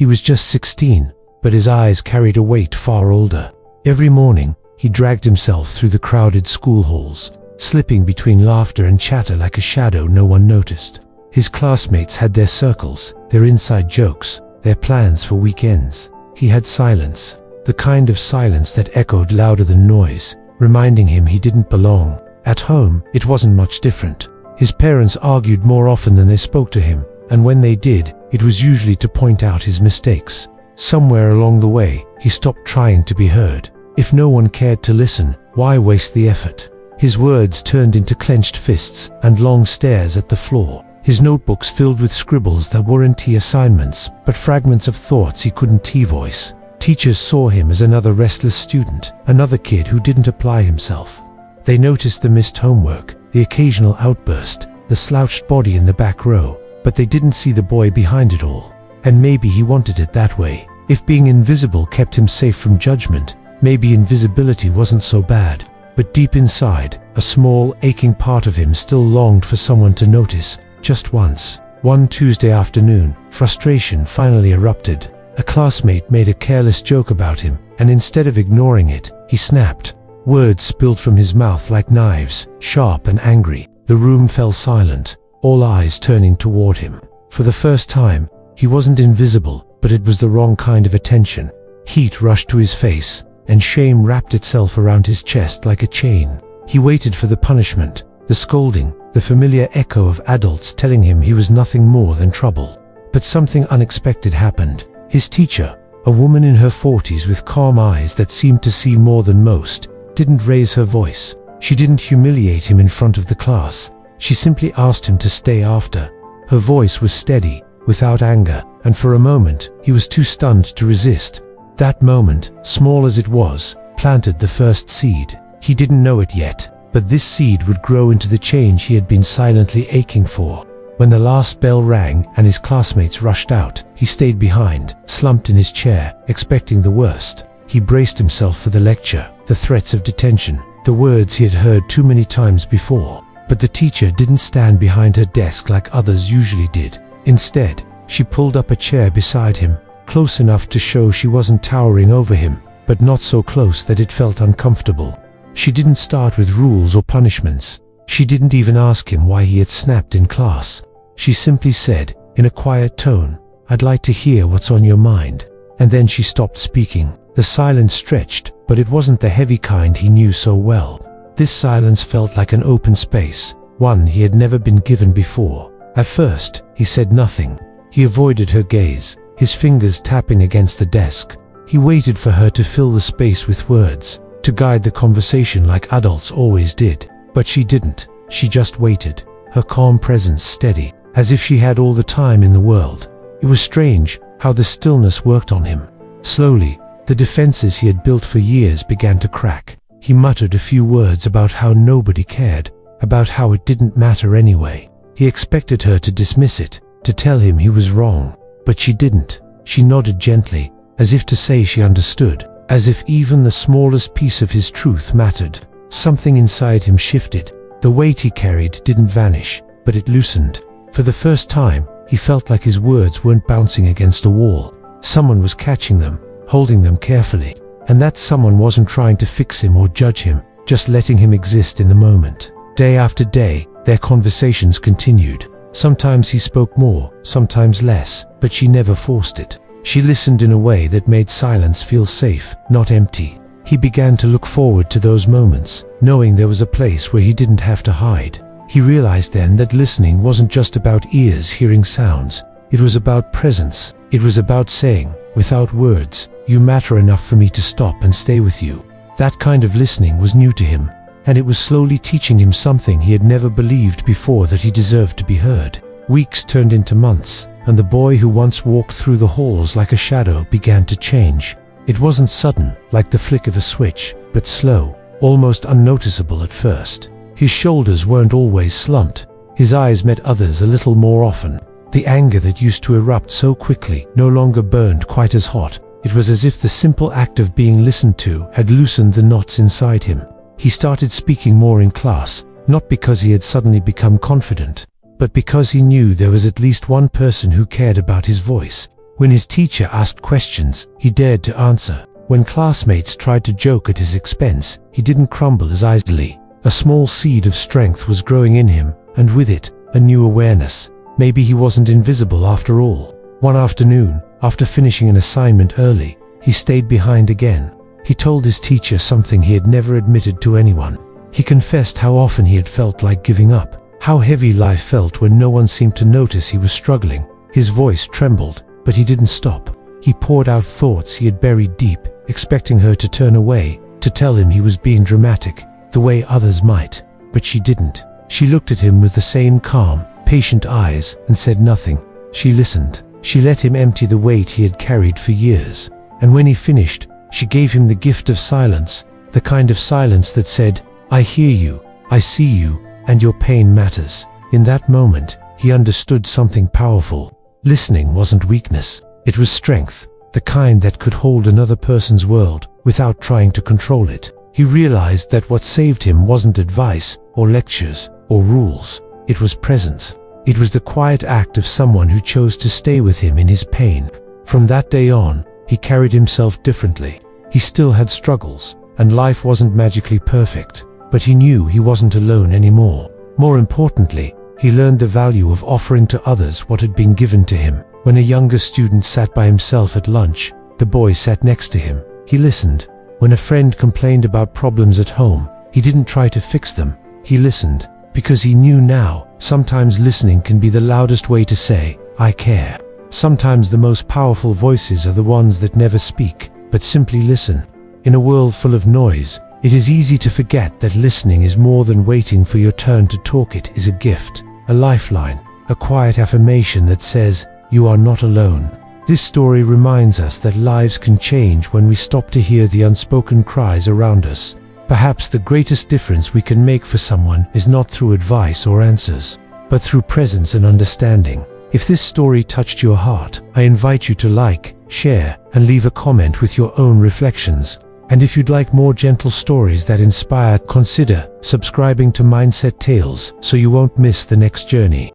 He was just 16, but his eyes carried a weight far older. Every morning, he dragged himself through the crowded school halls, slipping between laughter and chatter like a shadow no one noticed. His classmates had their circles, their inside jokes, their plans for weekends. He had silence, the kind of silence that echoed louder than noise, reminding him he didn't belong. At home, it wasn't much different. His parents argued more often than they spoke to him, and when they did, it was usually to point out his mistakes. Somewhere along the way, he stopped trying to be heard. If no one cared to listen, why waste the effort? His words turned into clenched fists and long stares at the floor. His notebooks filled with scribbles that weren't T-assignments, but fragments of thoughts he couldn't T-voice. Teachers saw him as another restless student, another kid who didn't apply himself. They noticed the missed homework, the occasional outburst, the slouched body in the back row, but they didn't see the boy behind it all. And maybe he wanted it that way. If being invisible kept him safe from judgment, maybe invisibility wasn't so bad. But deep inside, a small, aching part of him still longed for someone to notice, just once. One Tuesday afternoon, frustration finally erupted. A classmate made a careless joke about him, and instead of ignoring it, he snapped. Words spilled from his mouth like knives, sharp and angry. The room fell silent, all eyes turning toward him. For the first time, he wasn't invisible, but it was the wrong kind of attention. Heat rushed to his face, and shame wrapped itself around his chest like a chain. He waited for the punishment, the scolding, the familiar echo of adults telling him he was nothing more than trouble. But something unexpected happened. His teacher, a woman in her 40s with calm eyes that seemed to see more than most, didn't raise her voice. She didn't humiliate him in front of the class. She simply asked him to stay after. Her voice was steady, without anger, and for a moment, he was too stunned to resist. That moment, small as it was, planted the first seed. He didn't know it yet, but this seed would grow into the change he had been silently aching for. When the last bell rang and his classmates rushed out, he stayed behind, slumped in his chair, expecting the worst. He braced himself for the lecture, the threats of detention, the words he had heard too many times before. But the teacher didn't stand behind her desk like others usually did. Instead, she pulled up a chair beside him, close enough to show she wasn't towering over him, but not so close that it felt uncomfortable. She didn't start with rules or punishments. She didn't even ask him why he had snapped in class. She simply said, in a quiet tone, "I'd like to hear what's on your mind." And then she stopped speaking. The silence stretched, but it wasn't the heavy kind he knew so well. This silence felt like an open space, one he had never been given before. At first, he said nothing. He avoided her gaze, his fingers tapping against the desk. He waited for her to fill the space with words, to guide the conversation like adults always did. But she didn't. She just waited, her calm presence steady, as if she had all the time in the world. It was strange how the stillness worked on him. Slowly, the defenses he had built for years began to crack. He muttered a few words about how nobody cared, about how it didn't matter anyway. He expected her to dismiss it, to tell him he was wrong. But she didn't. She nodded gently, as if to say she understood, as if even the smallest piece of his truth mattered. Something inside him shifted. The weight he carried didn't vanish, but it loosened. For the first time, he felt like his words weren't bouncing against a wall. Someone was catching them, holding them carefully. And that someone wasn't trying to fix him or judge him, just letting him exist in the moment. Day after day, their conversations continued. Sometimes he spoke more, sometimes less, but she never forced it. She listened in a way that made silence feel safe, not empty. He began to look forward to those moments, knowing there was a place where he didn't have to hide. He realized then that listening wasn't just about ears hearing sounds. It was about presence. It was about saying, without words, "You matter enough for me to stop and stay with you." That kind of listening was new to him, and it was slowly teaching him something he had never believed before, that he deserved to be heard. Weeks turned into months, and the boy who once walked through the halls like a shadow began to change. It wasn't sudden, like the flick of a switch, but slow, almost unnoticeable at first. His shoulders weren't always slumped. His eyes met others a little more often. The anger that used to erupt so quickly no longer burned quite as hot. It was as if the simple act of being listened to had loosened the knots inside him. He started speaking more in class, not because he had suddenly become confident, but because he knew there was at least one person who cared about his voice, When his teacher asked questions, he dared to answer. When classmates tried to joke at his expense, he didn't crumble as easily. A small seed of strength was growing in him, and with it, a new awareness. Maybe he wasn't invisible after all. One afternoon, after finishing an assignment early, he stayed behind again. He told his teacher something he had never admitted to anyone. He confessed how often he had felt like giving up, how heavy life felt when no one seemed to notice he was struggling. His voice trembled, but he didn't stop. He poured out thoughts he had buried deep, expecting her to turn away, to tell him he was being dramatic, the way others might. But she didn't. She looked at him with the same calm, patient eyes and said nothing. She listened. She let him empty the weight he had carried for years. And when he finished, she gave him the gift of silence, the kind of silence that said, "I hear you, I see you, and your pain matters." In that moment, he understood something powerful. Listening wasn't weakness, it was strength, the kind that could hold another person's world without trying to control it. He realized that what saved him wasn't advice, or lectures, or rules. It was presence. It was the quiet act of someone who chose to stay with him in his pain. From that day on, he carried himself differently. He still had struggles, and life wasn't magically perfect, but he knew he wasn't alone anymore. More importantly, he learned the value of offering to others what had been given to him. When a younger student sat by himself at lunch, the boy sat next to him. He listened. When a friend complained about problems at home, he didn't try to fix them. He listened, because he knew now, sometimes listening can be the loudest way to say, "I care." Sometimes the most powerful voices are the ones that never speak, but simply listen. In a world full of noise, it is easy to forget that listening is more than waiting for your turn to talk. It is a gift, a lifeline, a quiet affirmation that says, "You are not alone." This story reminds us that lives can change when we stop to hear the unspoken cries around us. Perhaps the greatest difference we can make for someone is not through advice or answers, but through presence and understanding. If this story touched your heart, I invite you to like, share, and leave a comment with your own reflections. And if you'd like more gentle stories that inspire, consider subscribing to Mindset Tales so you won't miss the next journey.